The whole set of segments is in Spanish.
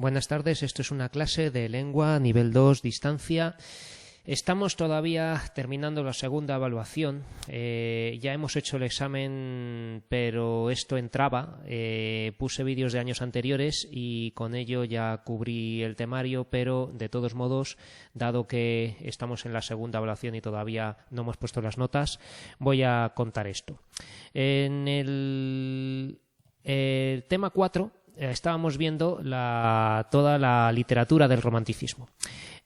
Buenas tardes, esto es una clase de lengua nivel 2, distancia. Estamos todavía terminando la segunda evaluación. Ya hemos hecho el examen, pero esto entraba. Puse vídeos de años anteriores y con ello ya cubrí el temario, pero de todos modos, dado que estamos en la segunda evaluación y todavía no hemos puesto las notas, voy a contar esto. En el tema 4 estábamos viendo toda la literatura del romanticismo.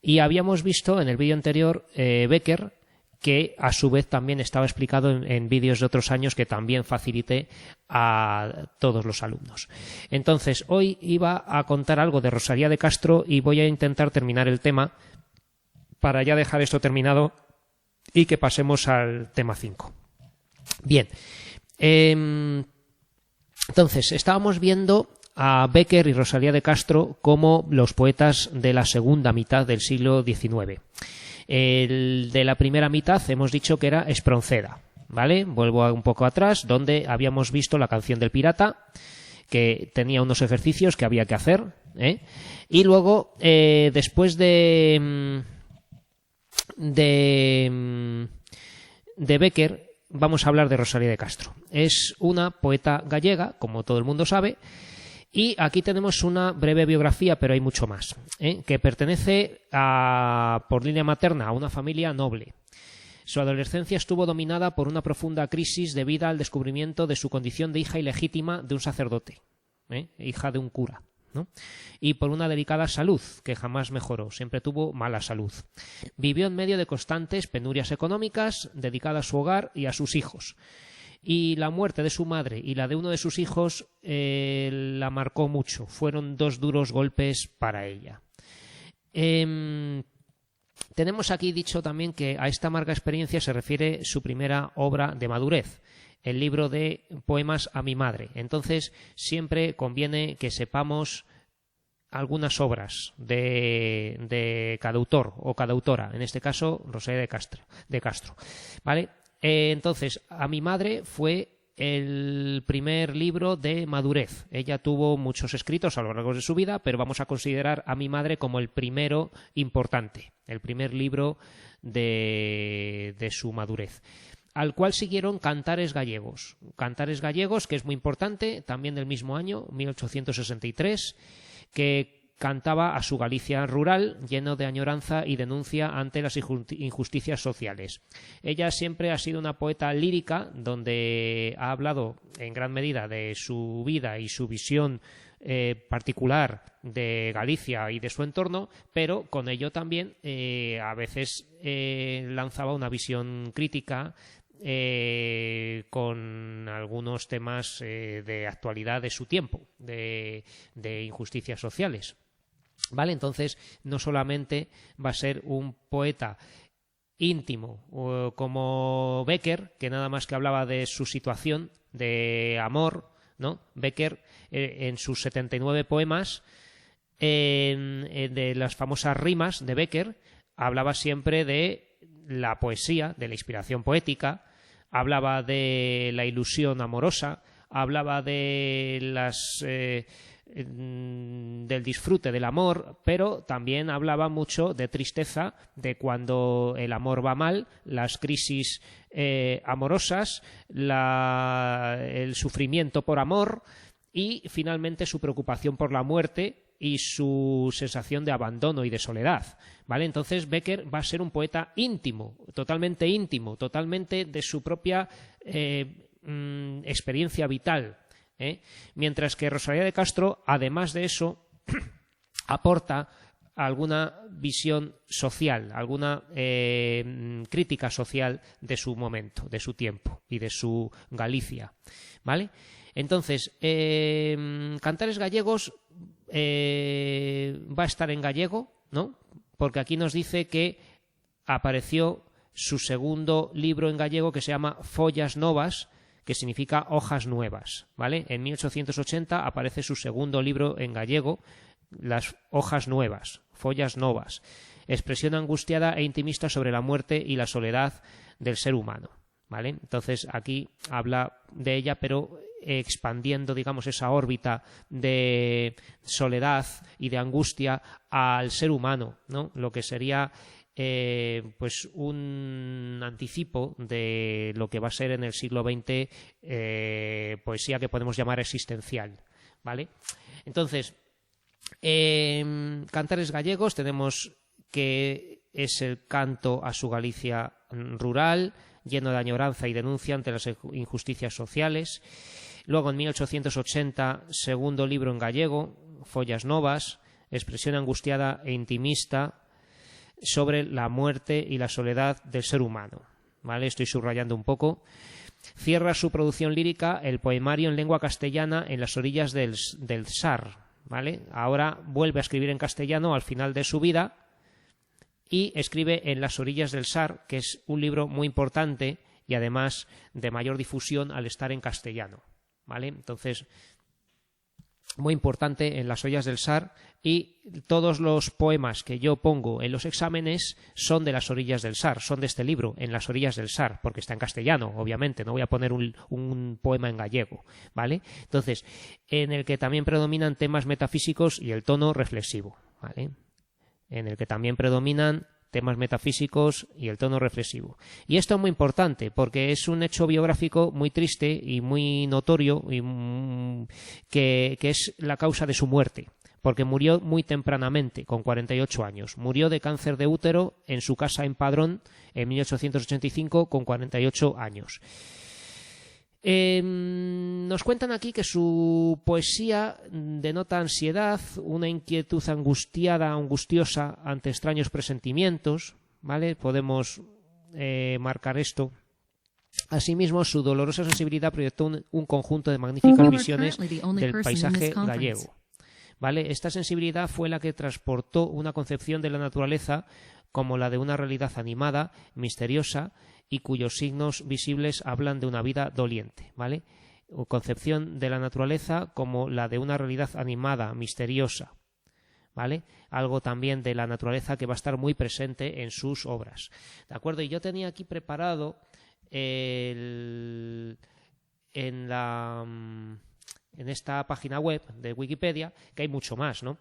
Y habíamos visto en el vídeo anterior Becker, que a su vez también estaba explicado en vídeos de otros años que también facilité a todos los alumnos. Entonces, hoy iba a contar algo de Rosalía de Castro y voy a intentar terminar el tema para ya dejar esto terminado y que pasemos al tema 5. Bien, entonces, estábamos viendo a Becker y Rosalía de Castro como los poetas de la segunda mitad del siglo XIX. El de la primera mitad hemos dicho que era Espronceda, ¿vale? Vuelvo un poco atrás, donde habíamos visto la canción del pirata, que tenía unos ejercicios que había que hacer, y luego, después de Becker, vamos a hablar de Rosalía de Castro. Es una poeta gallega, como todo el mundo sabe. Y aquí tenemos una breve biografía, pero hay mucho más, que pertenece por línea materna a una familia noble. Su adolescencia estuvo dominada por una profunda crisis debida al descubrimiento de su condición de hija ilegítima de un sacerdote, hija de un cura, ¿no? Y por una delicada salud, que jamás mejoró, siempre tuvo mala salud. Vivió en medio de constantes penurias económicas, dedicada a su hogar y a sus hijos. Y la muerte de su madre y la de uno de sus hijos la marcó mucho. Fueron dos duros golpes para ella. Tenemos aquí dicho también que a esta amarga experiencia se refiere su primera obra de madurez, el libro de poemas a mi madre. Entonces, siempre conviene que sepamos algunas obras de cada autor o cada autora, en este caso Rosalía de Castro, ¿vale? Entonces, a mi madre fue el primer libro de madurez. Ella tuvo muchos escritos a lo largo de su vida, pero vamos a considerar a mi madre como el primero importante, el primer libro de su madurez. Al cual siguieron Cantares gallegos. Cantares gallegos, que es muy importante, también del mismo año, 1863, que cantaba a su Galicia rural, lleno de añoranza y denuncia ante las injusticias sociales. Ella siempre ha sido una poeta lírica, donde ha hablado en gran medida de su vida y su visión particular de Galicia y de su entorno, pero con ello también a veces lanzaba una visión crítica con algunos temas de actualidad de su tiempo, de injusticias sociales. ¿Vale? Entonces, no solamente va a ser un poeta íntimo como Becker, que nada más que hablaba de su situación de amor, ¿no? Becker, en sus 79 poemas, de las famosas rimas de Becker, hablaba siempre de la poesía, de la inspiración poética, hablaba de la ilusión amorosa, hablaba de del disfrute del amor, pero también hablaba mucho de tristeza, de cuando el amor va mal, las crisis amorosas, el sufrimiento por amor y finalmente su preocupación por la muerte y su sensación de abandono y de soledad, ¿vale? Entonces Becker va a ser un poeta íntimo, totalmente de su propia experiencia vital, mientras que Rosalía de Castro, además de eso, aporta alguna visión social, alguna crítica social de su momento, de su tiempo y de su Galicia, ¿vale? Entonces, Cantares gallegos va a estar en gallego, ¿no? Porque aquí nos dice que apareció su segundo libro en gallego que se llama Follas Novas, que significa hojas nuevas, ¿vale? En 1880 aparece su segundo libro en gallego, Las hojas nuevas, Follas Novas, expresión angustiada e intimista sobre la muerte y la soledad del ser humano, ¿vale? Entonces aquí habla de ella, pero expandiendo, digamos, esa órbita de soledad y de angustia al ser humano, ¿no? Lo que sería pues un anticipo de lo que va a ser en el siglo XX poesía que podemos llamar existencial, ¿vale? Entonces, cantares gallegos tenemos que es el canto a su Galicia rural, lleno de añoranza y denuncia ante las injusticias sociales. Luego, en 1880, segundo libro en gallego, Follas Novas, expresión angustiada e intimista sobre la muerte y la soledad del ser humano, ¿vale? Estoy subrayando un poco. Cierra su producción lírica el poemario en lengua castellana En las orillas del Sar, ¿vale? Ahora vuelve a escribir en castellano al final de su vida y escribe En las orillas del Sar, que es un libro muy importante y además de mayor difusión al estar en castellano, ¿vale? Entonces, muy importante En las orillas del Sar, y todos los poemas que yo pongo en los exámenes son de Las orillas del Sar, son de este libro, En las orillas del Sar, porque está en castellano, obviamente, no voy a poner un poema en gallego, ¿vale? Entonces, en el que también predominan temas metafísicos y el tono reflexivo, ¿vale? En el que también predominan temas metafísicos y el tono reflexivo. Y esto es muy importante porque es un hecho biográfico muy triste y muy notorio y que es la causa de su muerte, porque murió muy tempranamente, con 48 años. Murió de cáncer de útero en su casa en Padrón en 1885 con 48 años. Nos cuentan aquí que su poesía denota ansiedad, una inquietud angustiosa ante extraños presentimientos, ¿vale? Podemos marcar esto. Asimismo, su dolorosa sensibilidad proyectó un conjunto de magníficas visiones del paisaje gallego, ¿vale? Esta sensibilidad fue la que transportó una concepción de la naturaleza como la de una realidad animada, misteriosa, y cuyos signos visibles hablan de una vida doliente, ¿vale? O concepción de la naturaleza como la de una realidad animada, misteriosa, ¿vale? Algo también de la naturaleza que va a estar muy presente en sus obras, ¿de acuerdo? Y yo tenía aquí preparado en esta página web de Wikipedia, que hay mucho más, ¿no?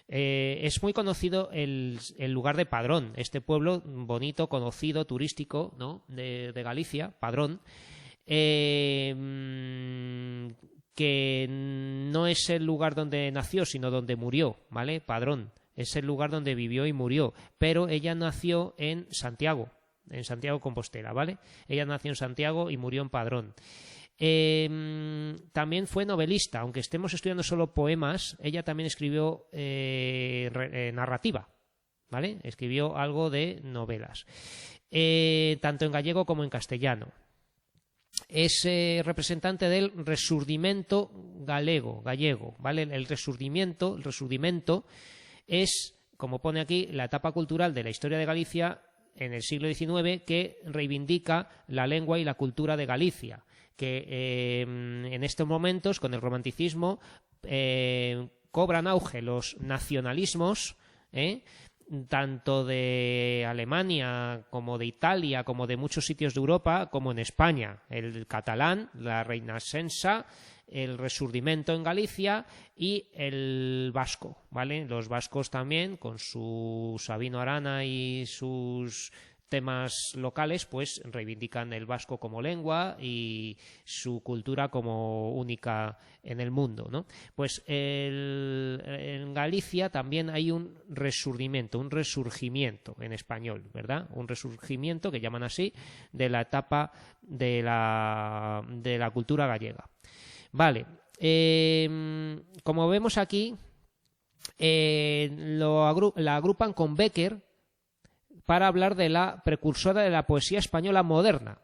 Es muy conocido el lugar de Padrón, este pueblo bonito, conocido, turístico, ¿no? de Galicia, Padrón, que no es el lugar donde nació, sino donde murió, ¿vale? Padrón es el lugar donde vivió y murió, pero ella nació en Santiago Compostela, ¿vale? Ella nació en Santiago y murió en Padrón. También fue novelista, aunque estemos estudiando solo poemas, ella también escribió narrativa, ¿vale? Escribió algo de novelas, tanto en gallego como en castellano. Es representante del Resurdimento gallego, ¿vale? El resurdimento es, como pone aquí, la etapa cultural de la historia de Galicia en el siglo XIX que reivindica la lengua y la cultura de Galicia, que en estos momentos, con el romanticismo, cobran auge los nacionalismos, tanto de Alemania como de Italia, como de muchos sitios de Europa, como en España. El catalán, la Reinaixença, el Resurdimento en Galicia y el vasco, ¿vale? Los vascos también, con su Sabino Arana y sus temas locales, pues reivindican el vasco como lengua y su cultura como única en el mundo, ¿no? Pues en Galicia también hay un resurgimiento en español, ¿verdad? Un resurgimiento, que llaman así, de la etapa de la cultura gallega. Vale, como vemos aquí, la agrupan con Bécquer para hablar de la precursora de la poesía española moderna.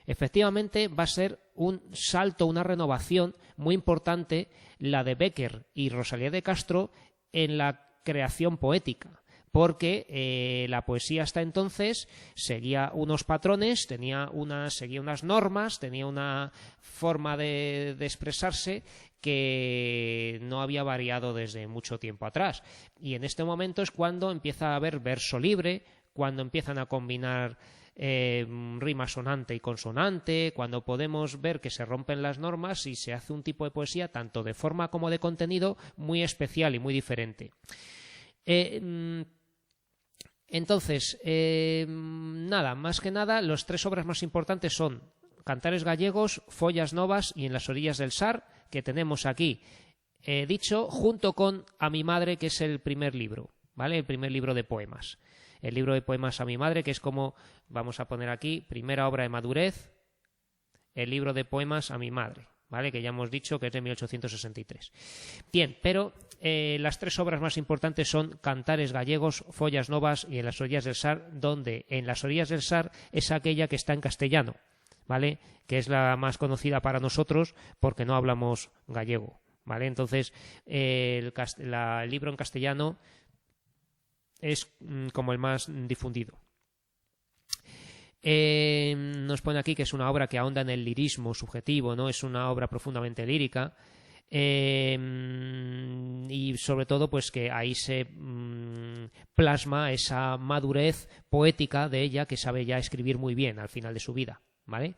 Efectivamente, va a ser un salto, una renovación muy importante la de Bécquer y Rosalía de Castro en la creación poética, porque la poesía hasta entonces seguía unos patrones, seguía unas normas, tenía una forma de expresarse que no había variado desde mucho tiempo atrás. Y en este momento es cuando empieza a haber verso libre, cuando empiezan a combinar rima sonante y consonante, cuando podemos ver que se rompen las normas y se hace un tipo de poesía, tanto de forma como de contenido, muy especial y muy diferente. Entonces, nada, más que nada, las 3 obras más importantes son Cantares gallegos, Follas novas y En las orillas del Sar, que tenemos aquí dicho, junto con A mi madre, que es el primer libro, ¿vale? El primer libro de poemas. El libro de poemas A mi madre, que es como, vamos a poner aquí, primera obra de madurez, el libro de poemas A mi madre, ¿vale? Que ya hemos dicho que es de 1863. Bien, pero las 3 obras más importantes son Cantares gallegos, Follas novas y En las orillas del Sar, donde En las orillas del Sar es aquella que está en castellano, ¿vale? Que es la más conocida para nosotros porque no hablamos gallego, ¿vale? Entonces, el libro en castellano es como el más difundido. Nos pone aquí que es una obra que ahonda en el lirismo subjetivo, ¿no? Es una obra profundamente lírica. Y sobre todo pues que ahí se plasma esa madurez poética de ella, que sabe ya escribir muy bien al final de su vida, ¿vale?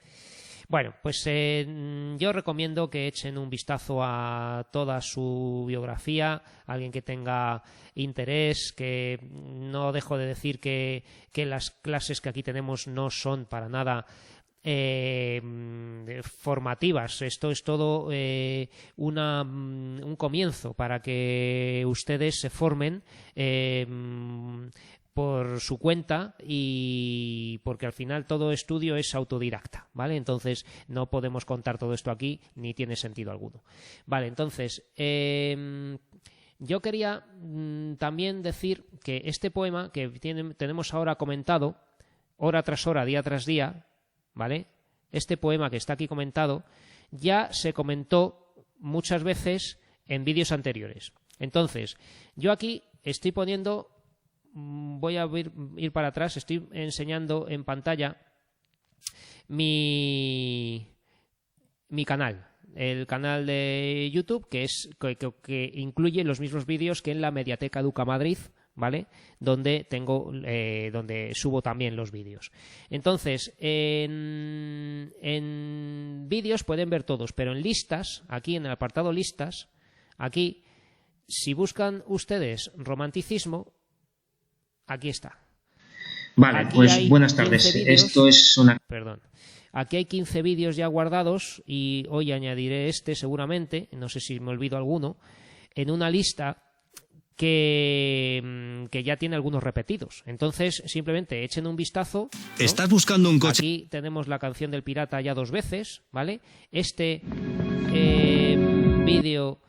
Bueno, pues yo recomiendo que echen un vistazo a toda su biografía, alguien que tenga interés, que no dejo de decir que las clases que aquí tenemos no son para nada formativas. Esto es todo un comienzo para que ustedes se formen por su cuenta, y porque al final todo estudio es autodidacta, ¿vale? Entonces no podemos contar todo esto aquí, ni tiene sentido alguno. Vale, entonces yo quería también decir que este poema que tenemos ahora comentado, hora tras hora, día tras día, ¿vale? Este poema que está aquí comentado ya se comentó muchas veces en vídeos anteriores. Entonces, yo aquí estoy poniendo, voy a ir para atrás, estoy enseñando en pantalla mi canal, el canal de YouTube, que incluye los mismos vídeos que en la Mediateca Educa Madrid, ¿vale? Donde subo también los vídeos. Entonces, en vídeos pueden ver todos, pero en listas, aquí en el apartado listas, aquí, si buscan ustedes romanticismo, aquí está. Vale, aquí pues buenas tardes. Vídeos, esto es una... Perdón. Aquí hay 15 vídeos ya guardados y hoy añadiré este seguramente, no sé si me olvido alguno, en una lista que ya tiene algunos repetidos. Entonces, simplemente echen un vistazo, ¿no? ¿Estás buscando un coche? Aquí tenemos la canción del pirata ya 2 veces, ¿vale? Este vídeo,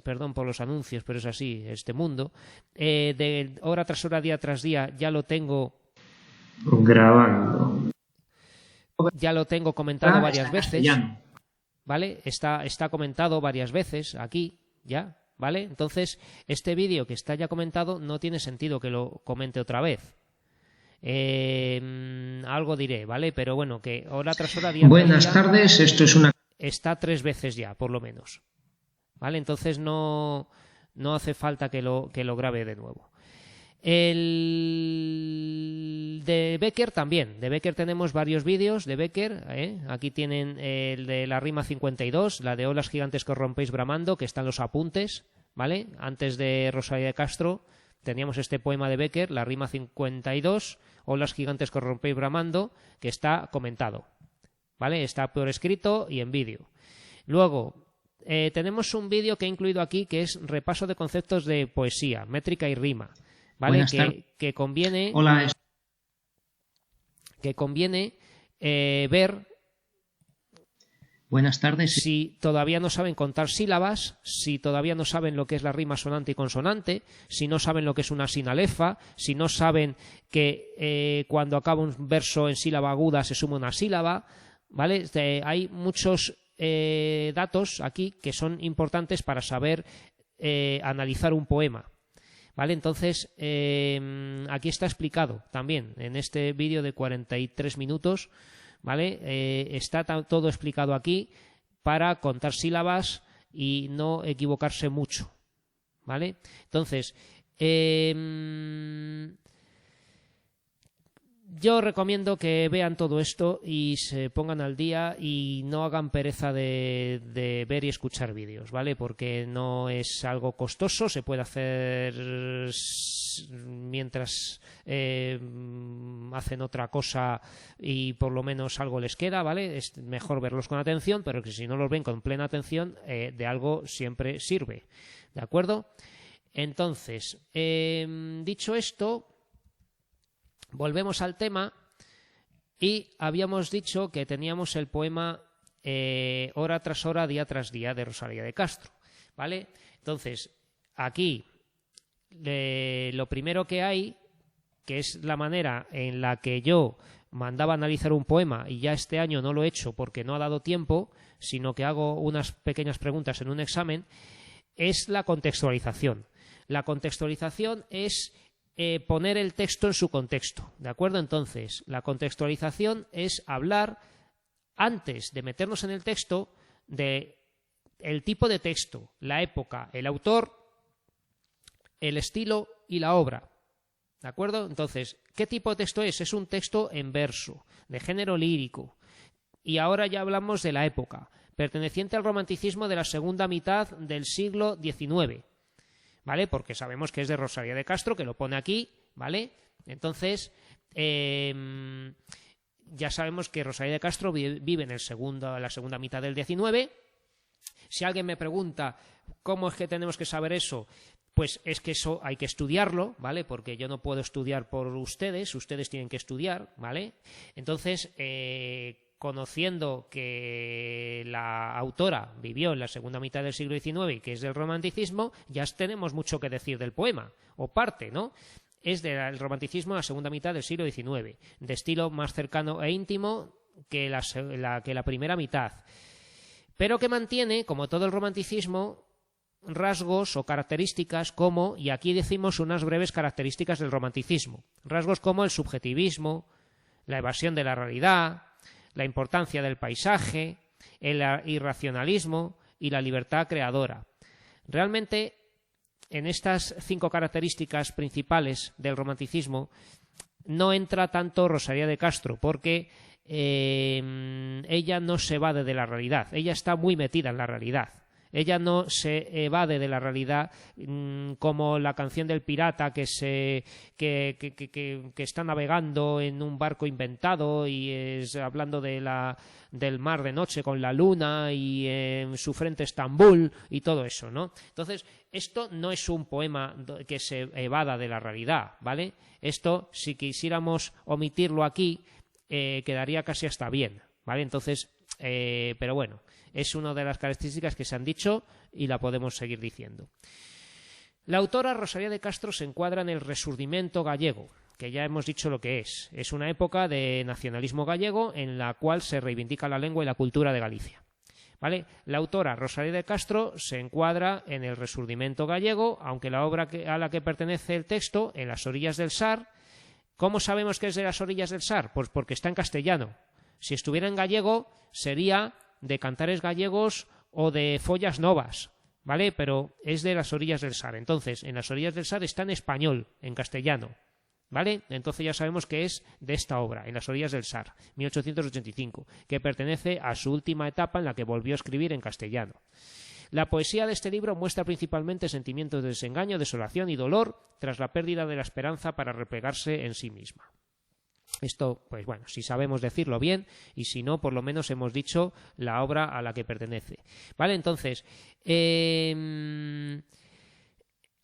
perdón por los anuncios, pero es así, este mundo, de hora tras hora, día tras día, ya lo tengo grabando. Ya lo tengo comentado varias veces, castellano. ¿vale? Está comentado varias veces aquí, ya, ¿vale? Entonces, este vídeo que está ya comentado no tiene sentido que lo comente otra vez. Algo diré, ¿vale? Pero bueno, que hora tras hora, día Buenas tras día, tardes, esto es una... está 3 veces ya, por lo menos, ¿vale? Entonces no hace falta que lo grabe de nuevo. El de Becker también. De Becker tenemos varios vídeos de Becker, Aquí tienen el de la rima 52, la de Olas gigantes que os rompéis bramando, que están los apuntes, ¿vale? Antes de Rosalía de Castro teníamos este poema de Becker, la rima 52, Olas gigantes que os rompéis bramando, que está comentado, ¿vale? Está por escrito y en vídeo. Luego tenemos un vídeo que he incluido aquí, que es repaso de conceptos de poesía, métrica y rima, ¿vale? Que conviene, Hola, ver. Buenas tardes. Si todavía no saben contar sílabas, si todavía no saben lo que es la rima sonante y consonante, si no saben lo que es una sinalefa, si no saben que cuando acaba un verso en sílaba aguda se suma una sílaba, ¿vale? Hay muchos datos aquí que son importantes para saber analizar un poema, ¿vale? Entonces, aquí está explicado también en este vídeo de 43 minutos, ¿vale? Está todo explicado aquí para contar sílabas y no equivocarse mucho, ¿vale? Entonces, Yo recomiendo que vean todo esto y se pongan al día y no hagan pereza de ver y escuchar vídeos, ¿vale? Porque no es algo costoso, se puede hacer mientras hacen otra cosa y por lo menos algo les queda, ¿vale? Es mejor verlos con atención, pero que si no los ven con plena atención, de algo siempre sirve, ¿de acuerdo? Entonces, dicho esto, volvemos al tema y habíamos dicho que teníamos el poema hora tras hora, día tras día de Rosalía de Castro, ¿vale? Entonces, aquí lo primero que hay, que es la manera en la que yo mandaba analizar un poema y ya este año no lo he hecho porque no ha dado tiempo, sino que hago unas pequeñas preguntas en un examen, es la contextualización. La contextualización es poner el texto en su contexto, ¿de acuerdo? Entonces, la contextualización es hablar, antes de meternos en el texto, de el tipo de texto, la época, el autor, el estilo y la obra, ¿de acuerdo? Entonces, ¿qué tipo de texto es? Es un texto en verso, de género lírico. Y ahora ya hablamos de la época, perteneciente al romanticismo de la segunda mitad del siglo XIX, ¿vale? Porque sabemos que es de Rosalía de Castro, que lo pone aquí, ¿vale? Entonces, ya sabemos que Rosalía de Castro vive en la segunda mitad del XIX. Si alguien me pregunta cómo es que tenemos que saber eso, pues es que eso hay que estudiarlo, ¿vale? Porque yo no puedo estudiar por ustedes tienen que estudiar, ¿vale? Entonces, conociendo que la autora vivió en la segunda mitad del siglo XIX y que es del romanticismo, ya tenemos mucho que decir del poema, o parte, ¿no? Es del romanticismo en la segunda mitad del siglo XIX, de estilo más cercano e íntimo que la primera mitad, pero que mantiene, como todo el romanticismo, rasgos o características como, y aquí decimos unas breves características del romanticismo, rasgos como el subjetivismo, la evasión de la realidad, la importancia del paisaje, el irracionalismo y la libertad creadora. Realmente, en estas 5 características principales del romanticismo no entra tanto Rosalía de Castro, porque ella no se evade de la realidad, ella está muy metida en la realidad. Ella no se evade de la realidad como la canción del pirata que está navegando en un barco inventado y es hablando del mar de noche con la luna y en su frente Estambul y todo eso, ¿no? Entonces, esto no es un poema que se evada de la realidad, ¿vale? Esto, si quisiéramos omitirlo aquí, quedaría casi hasta bien, ¿vale? Entonces, pero bueno, es una de las características que se han dicho y la podemos seguir diciendo. La autora Rosalía de Castro se encuadra en el Resurdimento gallego, que ya hemos dicho lo que es. Es una época de nacionalismo gallego en la cual se reivindica la lengua y la cultura de Galicia, ¿vale? La autora Rosalía de Castro se encuadra en el Resurdimento gallego, aunque la obra a la que pertenece el texto, En las orillas del Sar. ¿Cómo sabemos que es de las orillas del Sar? Pues porque está en castellano. Si estuviera en gallego, sería de Cantares Gallegos o de Follas Novas, ¿vale? Pero es de las orillas del Sar. Entonces, en las orillas del Sar está en español, en castellano, ¿vale? Entonces ya sabemos que es de esta obra, En las orillas del Sar, 1885, que pertenece a su última etapa en la que volvió a escribir en castellano. La poesía de este libro muestra principalmente sentimientos de desengaño, desolación y dolor tras la pérdida de la esperanza para replegarse en sí misma. Esto, pues bueno, si sabemos decirlo bien, y si no, por lo menos hemos dicho la obra a la que pertenece. ¿Vale? Entonces,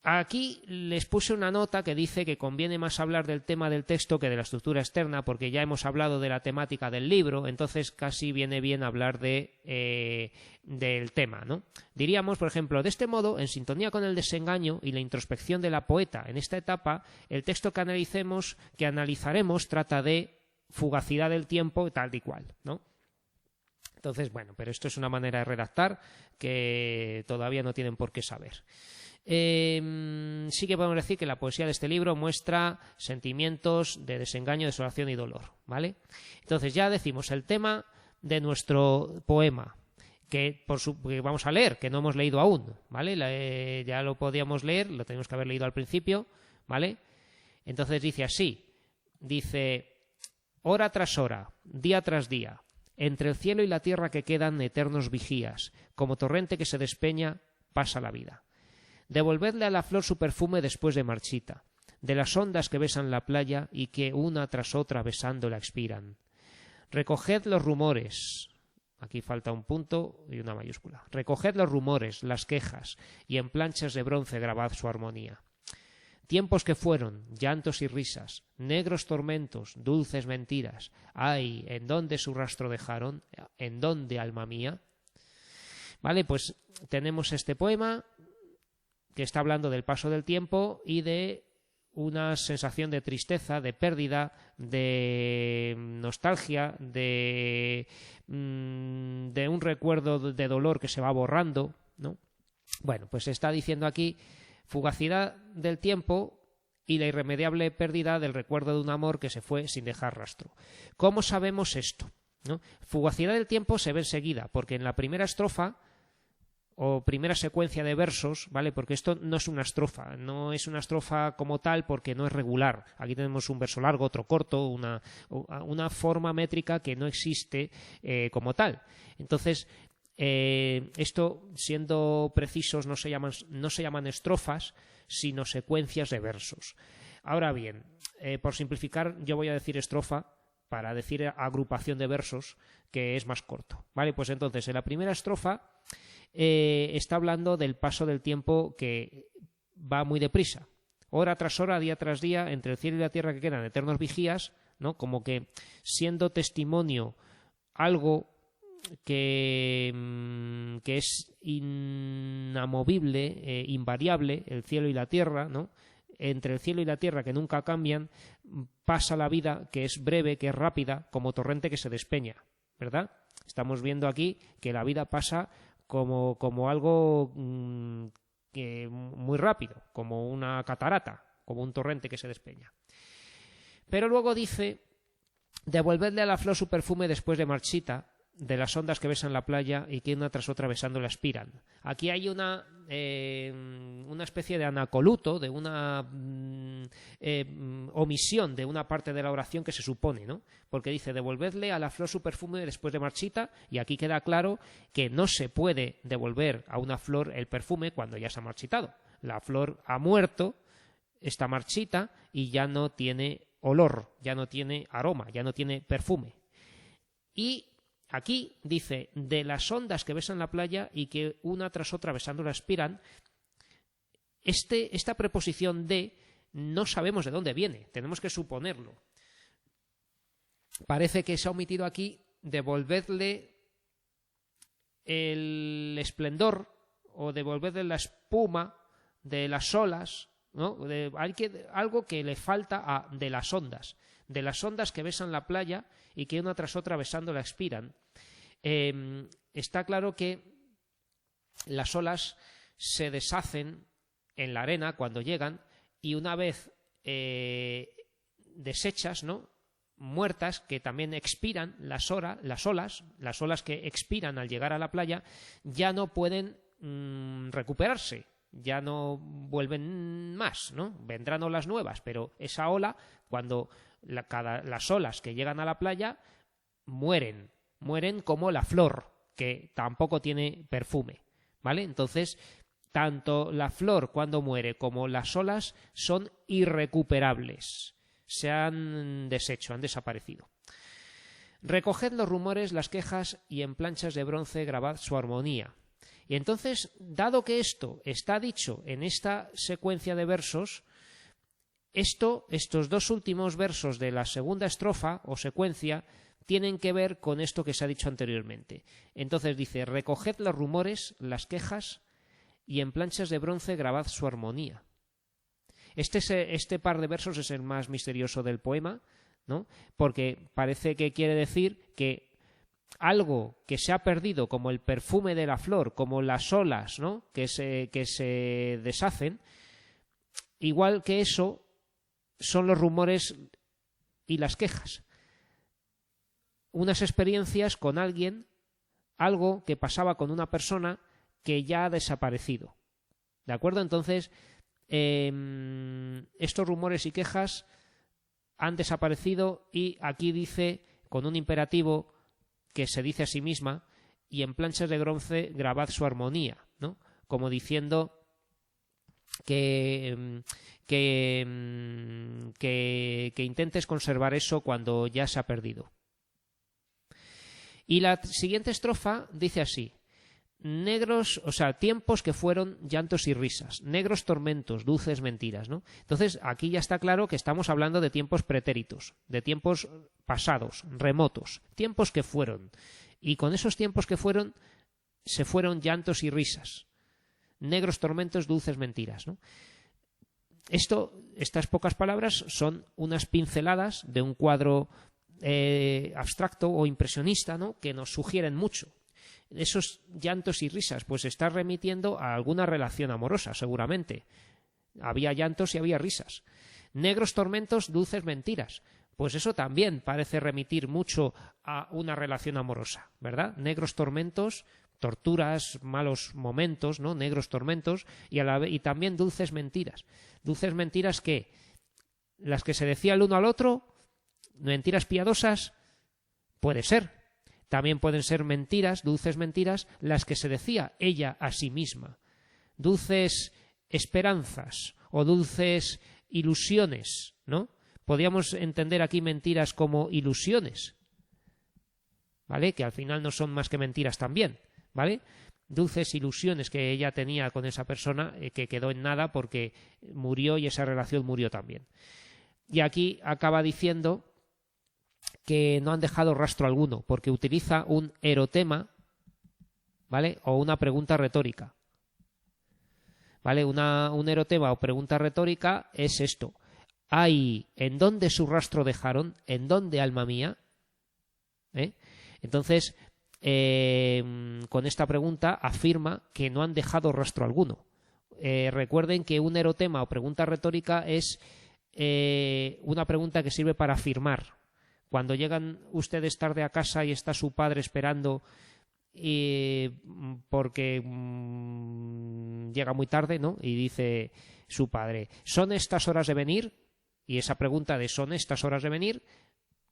aquí les puse una nota que dice que conviene más hablar del tema del texto que de la estructura externa, porque ya hemos hablado de la temática del libro, entonces casi viene bien hablar del tema, ¿no? Diríamos, por ejemplo, de este modo, en sintonía con el desengaño y la introspección de la poeta en esta etapa, el texto que analizaremos trata de fugacidad del tiempo tal y cual, ¿no? Entonces, bueno, pero esto es una manera de redactar que todavía no tienen por qué saber. Sí que podemos decir que la poesía de este libro muestra sentimientos de desengaño, desolación y dolor, ¿vale? Entonces ya decimos el tema de nuestro poema, que vamos a leer, que no hemos leído aún, ¿vale? Ya lo podíamos leer, lo tenemos que haber leído al principio, ¿vale? Entonces dice así, dice: hora tras hora, día tras día, entre el cielo y la tierra que quedan eternos vigías, como torrente que se despeña, pasa la vida. Devolvedle a la flor su perfume después de marchita, de las ondas que besan la playa y que una tras otra besándola expiran. Recoged los rumores, aquí falta un punto y una mayúscula, recoged los rumores, las quejas, y en planchas de bronce grabad su armonía. Tiempos que fueron, llantos y risas, negros tormentos, dulces mentiras, ay, ¿en dónde su rastro dejaron? ¿En dónde, alma mía? Vale, pues tenemos este poema que está hablando del paso del tiempo y de una sensación de tristeza, de pérdida, de nostalgia, de un recuerdo de dolor que se va borrando, ¿no? Bueno, pues está diciendo aquí fugacidad del tiempo y la irremediable pérdida del recuerdo de un amor que se fue sin dejar rastro. ¿Cómo sabemos esto? ¿No? Fugacidad del tiempo se ve enseguida, porque en la primera estrofa o primera secuencia de versos, ¿vale? Porque esto no es una estrofa como tal porque no es regular. Aquí tenemos un verso largo, otro corto, una forma métrica que no existe como tal. Entonces, esto, siendo precisos, no se llaman estrofas, sino secuencias de versos. Ahora bien, por simplificar, yo voy a decir estrofa para decir agrupación de versos, que es más corto, ¿vale? Pues entonces, en la primera estrofa está hablando del paso del tiempo que va muy deprisa. Hora tras hora, día tras día, entre el cielo y la tierra que quedan eternos vigías, ¿no? Como que siendo testimonio algo que es inamovible, invariable, el cielo y la tierra, ¿no? Entre el cielo y la tierra que nunca cambian, pasa la vida que es breve, que es rápida, como torrente que se despeña, ¿verdad? Estamos viendo aquí que la vida pasa como algo muy rápido, como una catarata, como un torrente que se despeña. Pero luego dice, devolvedle a la flor su perfume después de marchita, de las ondas que besan la playa y que una tras otra besándola aspiran. Aquí hay una especie de anacoluto, de una omisión de una parte de la oración que se supone, ¿no? Porque dice, devolvedle a la flor su perfume después de marchita, y aquí queda claro que no se puede devolver a una flor el perfume cuando ya se ha marchitado. La flor ha muerto, está marchita y ya no tiene olor, ya no tiene aroma, ya no tiene perfume. Y aquí dice, de las ondas que besan la playa y que una tras otra besándola aspiran. Esta preposición de no sabemos de dónde viene, tenemos que suponerlo. Parece que se ha omitido aquí devolverle el esplendor o devolverle la espuma de las olas, ¿no? Algo que le falta de las ondas que besan la playa y que una tras otra besándola expiran. Está claro que las olas se deshacen en la arena cuando llegan y una vez deshechas, ¿no? Muertas, que también expiran, las olas que expiran al llegar a la playa ya no pueden recuperarse, ya no vuelven más, ¿no? Vendrán olas nuevas, pero esa ola, cuando las olas que llegan a la playa mueren como la flor, que tampoco tiene perfume, ¿vale? Entonces, tanto la flor cuando muere como las olas son irrecuperables, se han deshecho, han desaparecido. Recoged los rumores, las quejas y en planchas de bronce grabad su armonía. Y entonces, dado que esto está dicho en esta secuencia de versos, estos dos últimos versos de la segunda estrofa o secuencia tienen que ver con esto que se ha dicho anteriormente. Entonces dice, recoged los rumores, las quejas y en planchas de bronce grabad su armonía. Este par de versos es el más misterioso del poema, ¿no? Porque parece que quiere decir que algo que se ha perdido, como el perfume de la flor, como las olas, ¿no? que se deshacen, igual que eso son los rumores y las quejas. Unas experiencias con alguien, algo que pasaba con una persona que ya ha desaparecido. ¿De acuerdo? Entonces, estos rumores y quejas han desaparecido, y aquí dice con un imperativo que se dice a sí misma, y en planchas de bronce grabad su armonía, ¿no? Como diciendo que intentes conservar eso cuando ya se ha perdido. Y la siguiente estrofa dice así: negros, o sea, tiempos que fueron llantos y risas, negros tormentos, dulces mentiras, ¿no? Entonces, aquí ya está claro que estamos hablando de tiempos pretéritos, de tiempos pasados, remotos, tiempos que fueron. Y con esos tiempos que fueron, se fueron llantos y risas, negros tormentos, dulces mentiras, ¿no? Estas pocas palabras son unas pinceladas de un cuadro abstracto o impresionista, ¿no? Que nos sugieren mucho. Esos llantos y risas, pues está remitiendo a alguna relación amorosa, seguramente. Había llantos y había risas. Negros tormentos, dulces mentiras. Pues eso también parece remitir mucho a una relación amorosa, ¿verdad? Negros tormentos, torturas, malos momentos, ¿no? Negros tormentos, y también dulces mentiras. Dulces mentiras que las que se decía el uno al otro, mentiras piadosas, puede ser. También pueden ser mentiras, dulces mentiras, las que se decía ella a sí misma. Dulces esperanzas o dulces ilusiones, ¿no? Podríamos entender aquí mentiras como ilusiones, ¿vale? Que al final no son más que mentiras también, ¿vale? Dulces ilusiones que ella tenía con esa persona, que quedó en nada porque murió y esa relación murió también. Y aquí acaba diciendo que no han dejado rastro alguno, porque utiliza un erotema, ¿vale? O una pregunta retórica, ¿vale? Un erotema o pregunta retórica es esto: ¿hay en dónde su rastro dejaron? ¿En dónde, alma mía? Entonces, con esta pregunta afirma que no han dejado rastro alguno. Recuerden que un erotema o pregunta retórica es una pregunta que sirve para afirmar. Cuando llegan ustedes tarde a casa y está su padre esperando porque llega muy tarde, ¿no? Y dice su padre: ¿son estas horas de venir? Y esa pregunta de ¿son estas horas de venir?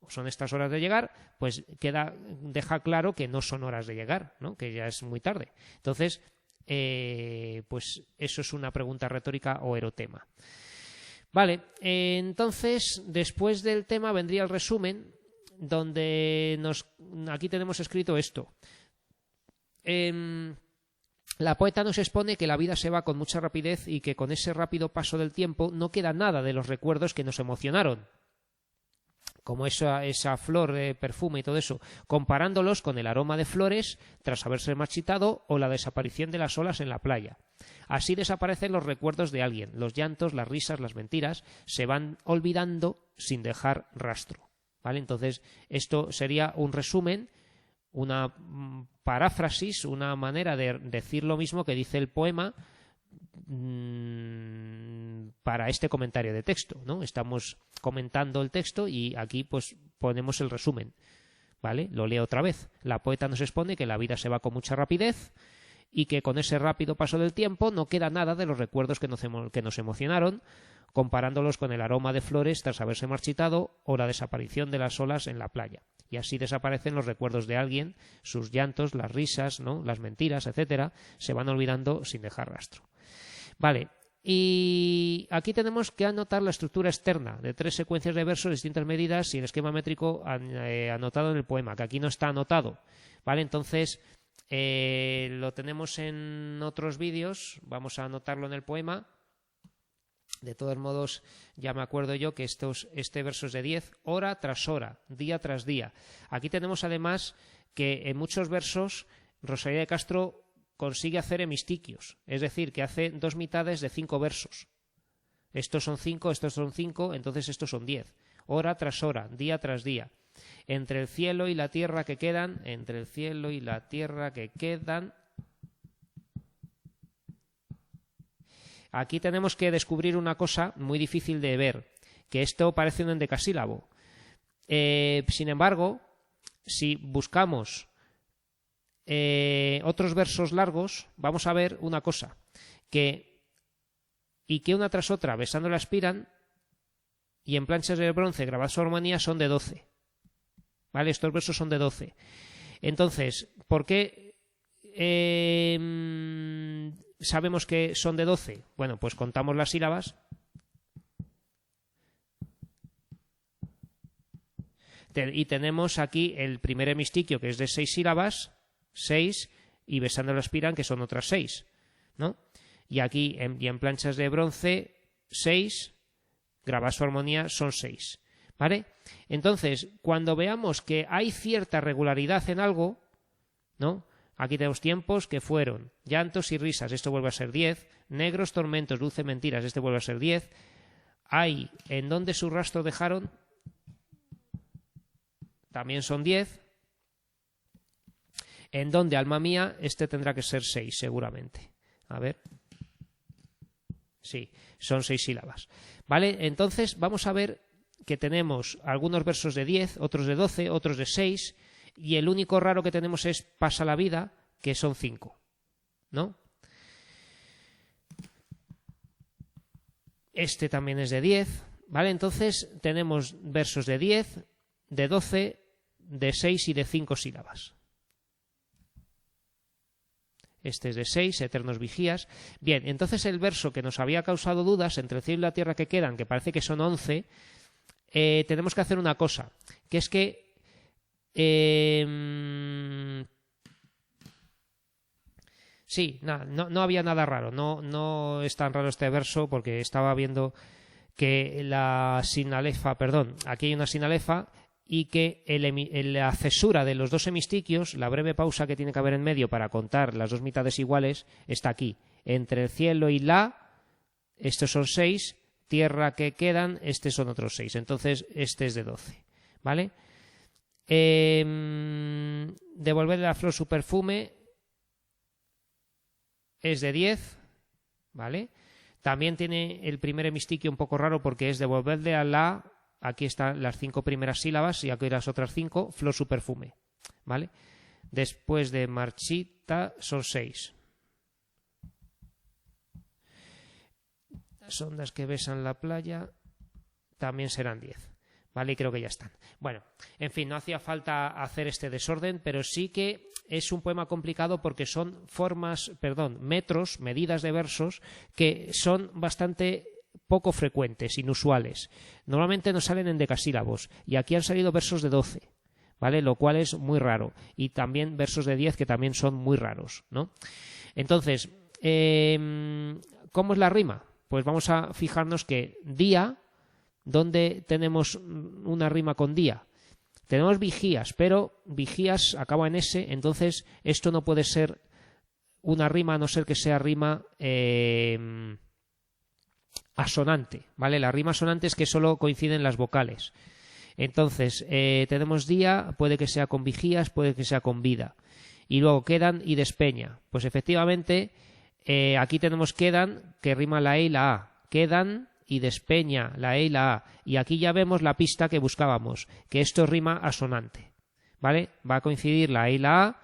¿O son estas horas de llegar? Pues deja claro que no son horas de llegar, ¿no? Que ya es muy tarde. Entonces, pues eso es una pregunta retórica o erotema. Vale, entonces después del tema vendría el resumen, donde aquí tenemos escrito esto. La poeta nos expone que la vida se va con mucha rapidez y que con ese rápido paso del tiempo no queda nada de los recuerdos que nos emocionaron, como esa flor de perfume y todo eso, comparándolos con el aroma de flores tras haberse marchitado o la desaparición de las olas en la playa. Así desaparecen los recuerdos de alguien, los llantos, las risas, las mentiras, se van olvidando sin dejar rastro, ¿vale? Entonces, esto sería un resumen, una paráfrasis, una manera de decir lo mismo que dice el poema para este comentario de texto, ¿no? Estamos comentando el texto y aquí pues ponemos el resumen, ¿vale? Lo leo otra vez. La poeta nos expone que la vida se va con mucha rapidez y que con ese rápido paso del tiempo no queda nada de los recuerdos que nos emocionaron, comparándolos con el aroma de flores tras haberse marchitado o la desaparición de las olas en la playa. Y así desaparecen los recuerdos de alguien, sus llantos, las risas, ¿no? Las mentiras, etcétera, se van olvidando sin dejar rastro. Vale, y aquí tenemos que anotar la estructura externa de 3 secuencias de versos de distintas medidas y el esquema métrico anotado en el poema, que aquí no está anotado, ¿vale? Entonces, lo tenemos en otros vídeos, vamos a anotarlo en el poema. De todos modos, ya me acuerdo yo que este verso es de 10, hora tras hora, día tras día. Aquí tenemos además que en muchos versos Rosalía de Castro consigue hacer hemistiquios, es decir, que hace 2 mitades de 5 versos. Estos son 5, estos son 5, entonces estos son 10. Hora tras hora, día tras día. Entre el cielo y la tierra que quedan, entre el cielo y la tierra que quedan. Aquí tenemos que descubrir una cosa muy difícil de ver, que esto parece un endecasílabo. Sin embargo, si buscamos otros versos largos, vamos a ver una cosa, y que una tras otra besando la aspiran, y en planchas de bronce grabados a armonía son de 12. ¿Vale? Estos versos son de 12. Entonces, ¿por qué sabemos que son de 12? Bueno, pues contamos las sílabas. Y tenemos aquí el primer hemistiquio, que es de 6 sílabas, 6, y besando lo aspiran, que son otras 6, ¿no? Y aquí, en planchas de bronce, 6, grabadas su armonía, son 6, ¿vale? Entonces, cuando veamos que hay cierta regularidad en algo, ¿no? Aquí tenemos tiempos que fueron llantos y risas, esto vuelve a ser 10, negros tormentos, dulce mentiras, este vuelve a ser 10, hay en donde su rastro dejaron, también son 10, en donde alma mía, este tendrá que ser 6 seguramente, a ver, sí, son 6 sílabas, ¿vale? Entonces vamos a ver que tenemos algunos versos de 10, otros de 12, otros de 6, y el único raro que tenemos es pasa la vida, que son 5, ¿no? Este también es de 10, ¿vale? Entonces tenemos versos de 10, de 12, de 6 y de 5 sílabas. Este es de 6, eternos vigías. Bien, entonces el verso que nos había causado dudas, entre el cielo y la tierra que quedan, que parece que son 11, tenemos que hacer una cosa, que es que sí, no había nada raro, no es tan raro este verso porque estaba viendo que la sinalefa, perdón, aquí hay una sinalefa y que la cesura de los dos hemistiquios, la breve pausa que tiene que haber en medio para contar las dos mitades iguales, está aquí, entre el cielo y la, estos son 6, tierra que quedan, estos son otros 6, entonces este es de 12, ¿vale? Devolverle la flor su perfume es de 10, ¿vale? También tiene el primer hemistiquio un poco raro porque es devolverle a la, aquí están las 5 primeras sílabas y aquí las otras 5, flor su perfume, ¿vale? Después de marchita son 6. Las ondas que besan la playa también serán 10. ¿Vale? Y creo que ya están. Bueno, en fin, no hacía falta hacer este desorden, pero sí que es un poema complicado porque son metros, medidas de versos que son bastante poco frecuentes, inusuales. Normalmente nos salen en decasílabos y aquí han salido versos de 12, ¿vale? Lo cual es muy raro. Y también versos de 10 que también son muy raros, ¿no? Entonces, ¿cómo es la rima? Pues vamos a fijarnos que día, ¿dónde tenemos una rima con día? Tenemos vigías, pero vigías acaba en S, entonces esto no puede ser una rima a no ser que sea rima asonante, ¿vale? La rima asonante es que solo coinciden las vocales. Entonces, tenemos día, puede que sea con vigías, puede que sea con vida. Y luego quedan y despeña. Pues efectivamente, aquí tenemos quedan, que rima la E y la A. Quedan y despeña la E y la A. Y aquí ya vemos la pista que buscábamos, que esto rima asonante, ¿vale? Va a coincidir la E y la A,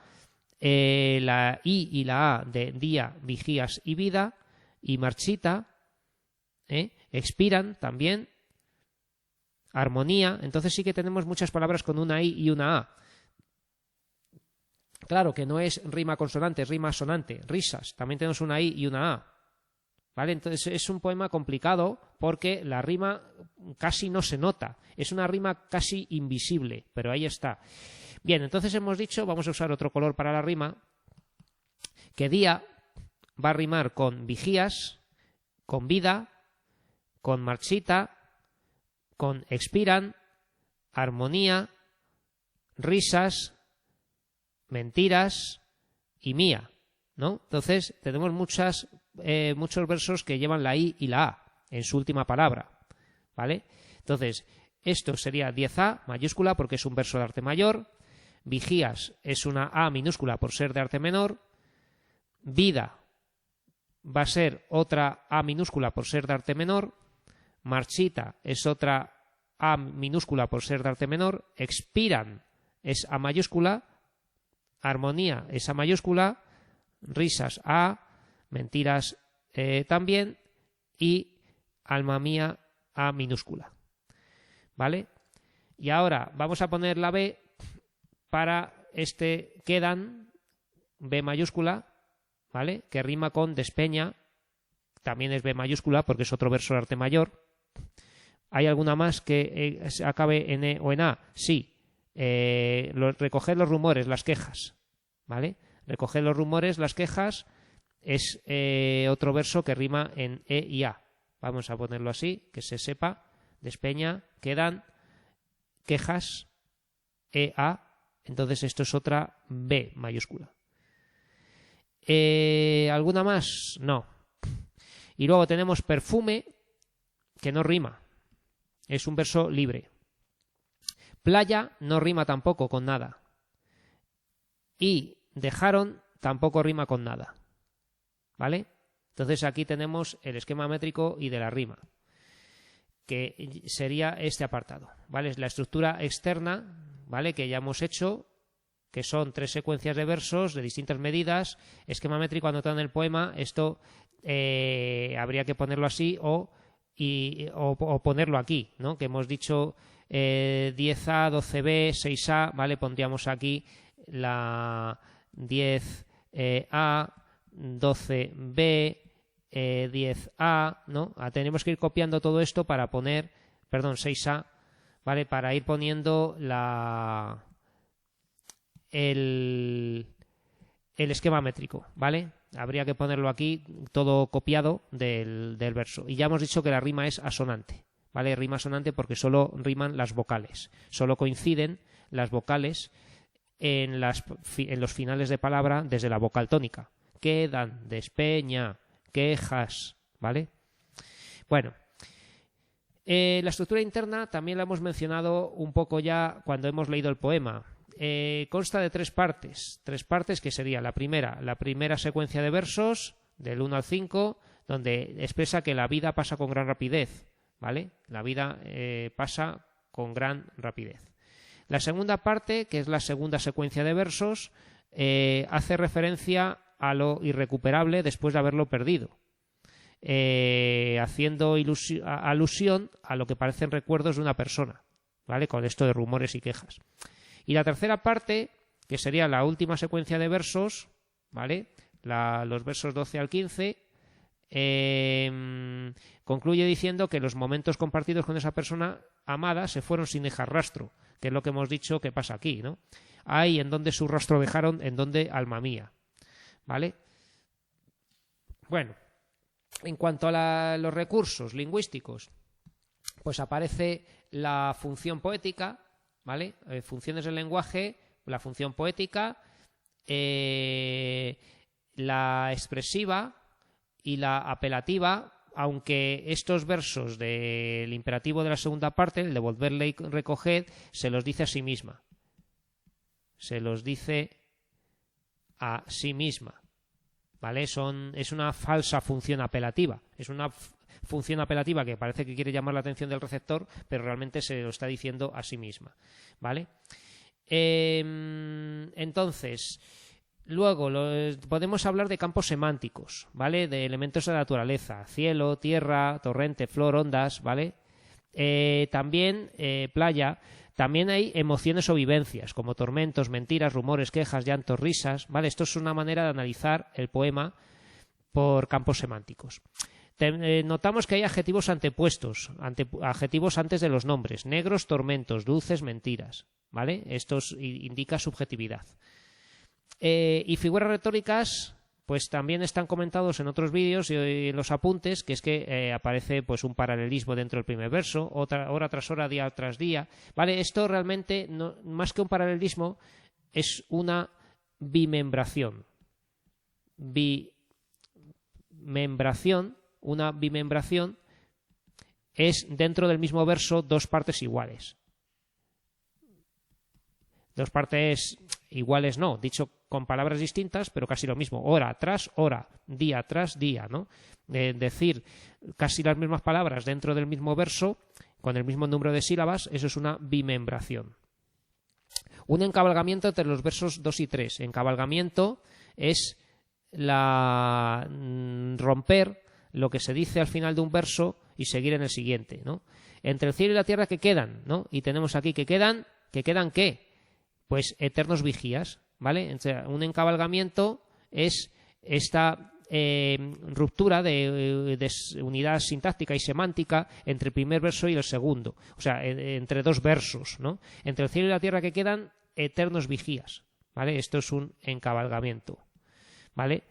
la I y la A de día, vigías y vida, y marchita, expiran también, armonía. Entonces sí que tenemos muchas palabras con una I y una A. Claro que no es rima consonante, es rima asonante. Risas, también tenemos una I y una A. ¿Vale? Entonces es un poema complicado porque la rima casi no se nota. Es una rima casi invisible, pero ahí está. Bien, entonces hemos dicho, vamos a usar otro color para la rima, que día va a rimar con vigías, con vida, con marchita, con expiran, armonía, risas, mentiras y mía, ¿no? Entonces tenemos muchos versos que llevan la I y la A en su última palabra, ¿vale? Entonces, esto sería 10A mayúscula porque es un verso de arte mayor, vigías es una A minúscula por ser de arte menor, vida va a ser otra A minúscula por ser de arte menor, marchita es otra A minúscula por ser de arte menor, expiran es A mayúscula, armonía es A mayúscula, risas A, mentiras también, y alma mía A minúscula. ¿vale? Y ahora vamos a poner la B para quedan, B mayúscula, ¿vale? Que rima con despeña, también es B mayúscula porque es otro verso de arte mayor. ¿Hay alguna más que acabe en E o en A? Sí. Recoger los rumores, las quejas, ¿vale? Recoger los rumores, las quejas es otro verso que rima en E y A. Vamos a ponerlo así, que se sepa. Despeña, quedan, quejas, E, A. Entonces esto es otra B mayúscula. ¿Alguna más? No. Y luego tenemos perfume, que no rima. Es un verso libre. Playa no rima tampoco con nada. Y dejaron tampoco rima con nada. ¿Vale? Entonces aquí tenemos el esquema métrico y de la rima, que sería este apartado. ¿Vale? Es la estructura externa, ¿vale? Que ya hemos hecho, que son 3 secuencias de versos de distintas medidas. Esquema métrico anotado en el poema. Esto habría que ponerlo así o ponerlo aquí, ¿no? Que hemos dicho 10A, 12B, 6A, ¿vale? Pondríamos aquí la 10A, 12B, 10A, ¿no? Tenemos que ir copiando todo esto para poner, 6A, ¿vale? Para ir poniendo el esquema métrico, ¿vale? Habría que ponerlo aquí todo copiado del verso. Y ya hemos dicho que la rima es asonante, ¿vale? Rima asonante porque solo riman las vocales. Solo coinciden las vocales en los finales de palabra desde la vocal tónica. Quedan, despeña, quejas, ¿vale? Bueno, la estructura interna también la hemos mencionado un poco ya cuando hemos leído el poema. Consta de 3 partes. 3 partes que sería la primera secuencia de versos del 1 al 5, donde expresa que la vida pasa con gran rapidez, ¿vale? La vida pasa con gran rapidez. La segunda parte, que es la segunda secuencia de versos, hace referencia a lo irrecuperable después de haberlo perdido, haciendo alusión a lo que parecen recuerdos de una persona, ¿vale? Con esto de rumores y quejas. Y la tercera parte, que sería la última secuencia de versos, ¿vale? Los versos 12 al 15, concluye diciendo que los momentos compartidos con esa persona amada se fueron sin dejar rastro, que es lo que hemos dicho que pasa aquí, ¿no? Ay, en donde su rastro dejaron, en donde alma mía, ¿vale? Bueno, en cuanto a los recursos lingüísticos, pues aparece la función poética, ¿vale? Funciones del lenguaje, la función poética, la expresiva y la apelativa, aunque estos versos del imperativo de la segunda parte, el devolverle y recoged, se los dice a sí misma. Se los dice a sí misma, ¿vale? Es una falsa función apelativa. Es una función apelativa que parece que quiere llamar la atención del receptor, pero realmente se lo está diciendo a sí misma, ¿vale? Entonces, luego podemos hablar de campos semánticos, ¿vale? De elementos de la naturaleza, cielo, tierra, torrente, flor, ondas, ¿vale? También playa. También hay emociones o vivencias, como tormentos, mentiras, rumores, quejas, llantos, risas, ¿vale? Esto es una manera de analizar el poema por campos semánticos. Notamos que hay adjetivos antepuestos, adjetivos antes de los nombres, negros, tormentos, dulces, mentiras, ¿vale? Esto indica subjetividad. Y figuras retóricas, pues también están comentados en otros vídeos y en los apuntes, que es que aparece pues un paralelismo dentro del primer verso, hora tras hora, día tras día, ¿vale? Esto realmente, no, más que un paralelismo, es una bimembración. Una bimembración es dentro del mismo verso 2 partes iguales. 2 partes iguales no, dicho con palabras distintas, pero casi lo mismo. Hora tras hora, día tras día, ¿no? Decir casi las mismas palabras dentro del mismo verso, con el mismo número de sílabas, eso es una bimembración. Un encabalgamiento entre los versos 2 y 3. Encabalgamiento es romper lo que se dice al final de un verso y seguir en el siguiente, ¿no? Entre el cielo y la tierra, ¿qué quedan, ¿no? Y tenemos aquí ¿qué quedan ¿qué? Pues eternos vigías, ¿vale? O sea, un encabalgamiento es esta ruptura de unidad sintáctica y semántica entre el primer verso y el segundo, o sea, entre dos versos, ¿no? Entre el cielo y la tierra que quedan eternos vigías, ¿vale? Esto es un encabalgamiento, ¿vale?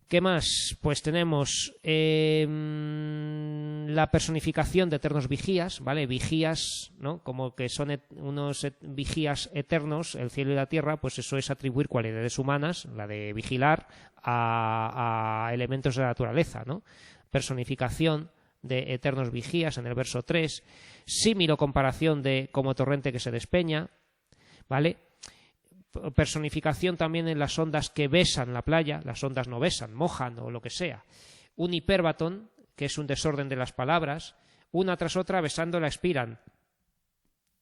¿Qué más? Pues tenemos la personificación de eternos vigías, ¿vale? Vigías, ¿no? Como que son unos vigías eternos, el cielo y la tierra, pues eso es atribuir cualidades humanas, la de vigilar, a elementos de la naturaleza, ¿no? Personificación de eternos vigías en el verso 3, símil o comparación de como torrente que se despeña, ¿vale? Personificación también en las ondas que besan la playa, las ondas no besan, mojan o lo que sea. Un hipérbaton, que es un desorden de las palabras, una tras otra besándola expiran.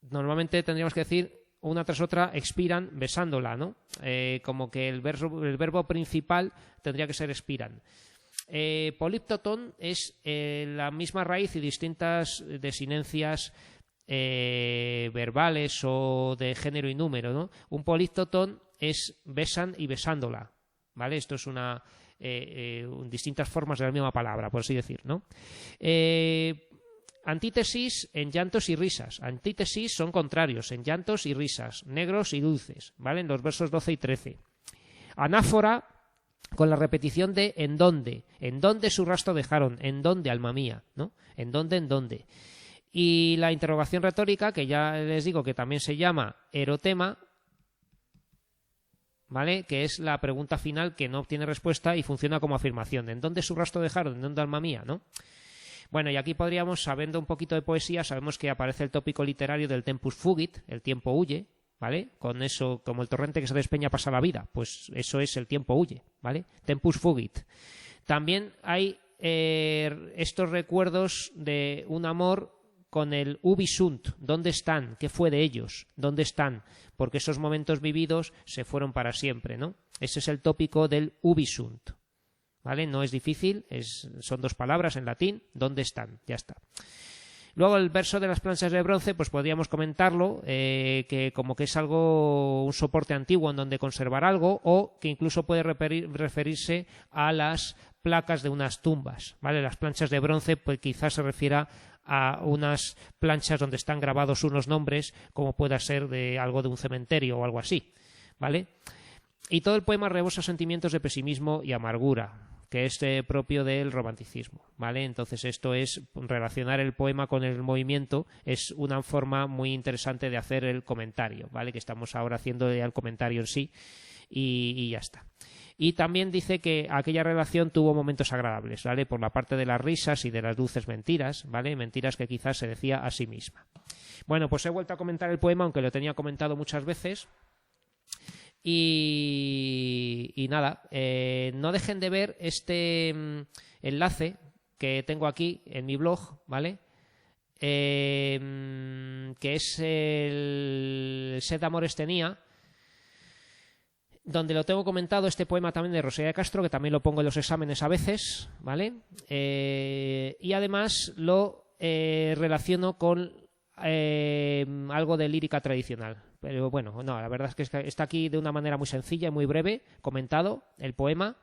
Normalmente tendríamos que decir una tras otra expiran besándola, ¿no? Como que el verbo principal tendría que ser expiran. Políptoton es la misma raíz y distintas desinencias verbales o de género y número, ¿no? Un políptoton es besan y besándola, ¿vale? Esto es distintas formas de la misma palabra, por así decir, ¿no? Antítesis en llantos y risas. Antítesis son contrarios en llantos y risas, negros y dulces, ¿vale? En los versos 12 y 13. Anáfora con la repetición de ¿en dónde? ¿En dónde su rastro dejaron? ¿En dónde, alma mía? ¿No? ¿En dónde? ¿En dónde? Y la interrogación retórica, que ya les digo que también se llama erotema, ¿vale? Que es la pregunta final que no obtiene respuesta y funciona como afirmación. ¿En dónde su rastro dejaron? ¿En dónde, alma mía? ¿No? Bueno, y aquí podríamos, sabiendo un poquito de poesía, sabemos que aparece el tópico literario del tempus fugit, el tiempo huye, ¿vale? Con eso, como el torrente que se despeña pasa la vida, pues eso es el tiempo huye, ¿vale? Tempus fugit. También hay estos recuerdos de un amor con el ubi sunt, ¿dónde están? ¿Qué fue de ellos? ¿Dónde están? Porque esos momentos vividos se fueron para siempre, ¿no? Ese es el tópico del ubi sunt, ¿vale? No es difícil, son dos palabras en latín, ¿dónde están? Ya está. Luego el verso de las planchas de bronce, pues podríamos comentarlo, que como que es algo, un soporte antiguo en donde conservar algo, o que incluso puede referirse a las placas de unas tumbas, ¿vale? Las planchas de bronce, pues quizás se refiera a unas planchas donde están grabados unos nombres, como pueda ser de algo de un cementerio o algo así, ¿vale? Y todo el poema rebosa sentimientos de pesimismo y amargura, que es propio del romanticismo, ¿vale? Entonces esto es relacionar el poema con el movimiento, es una forma muy interesante de hacer el comentario, ¿vale? Que estamos ahora haciendo ya el comentario en sí y ya está. Y también dice que aquella relación tuvo momentos agradables, ¿vale? Por la parte de las risas y de las dulces mentiras, ¿vale? Mentiras que quizás se decía a sí misma. Bueno, pues he vuelto a comentar el poema, aunque lo tenía comentado muchas veces. Y nada, no dejen de ver este enlace que tengo aquí en mi blog, ¿vale? Que es el Sed de amores tenía, donde lo tengo comentado, este poema también de Rosalía de Castro, que también lo pongo en los exámenes a veces, ¿vale? Y además lo relaciono con algo de lírica tradicional. Pero bueno, no, la verdad es que está aquí de una manera muy sencilla y muy breve, comentado el poema,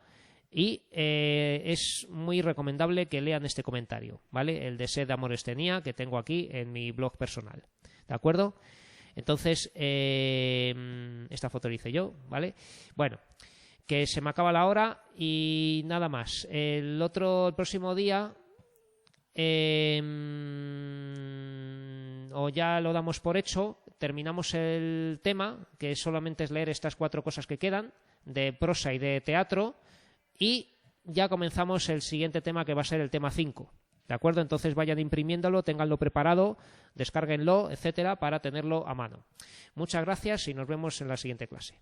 y es muy recomendable que lean este comentario, ¿vale? El de Sed de amores tenía, que tengo aquí en mi blog personal, ¿de acuerdo? Entonces, esta foto la hice yo, ¿vale? Bueno, que se me acaba la hora y nada más. El próximo día, o ya lo damos por hecho, terminamos el tema, que solamente es leer estas 4 cosas que quedan, de prosa y de teatro, y ya comenzamos el siguiente tema, que va a ser el tema 5. ¿De acuerdo? Entonces vayan imprimiéndolo, ténganlo preparado, descárguenlo, etcétera, para tenerlo a mano. Muchas gracias y nos vemos en la siguiente clase.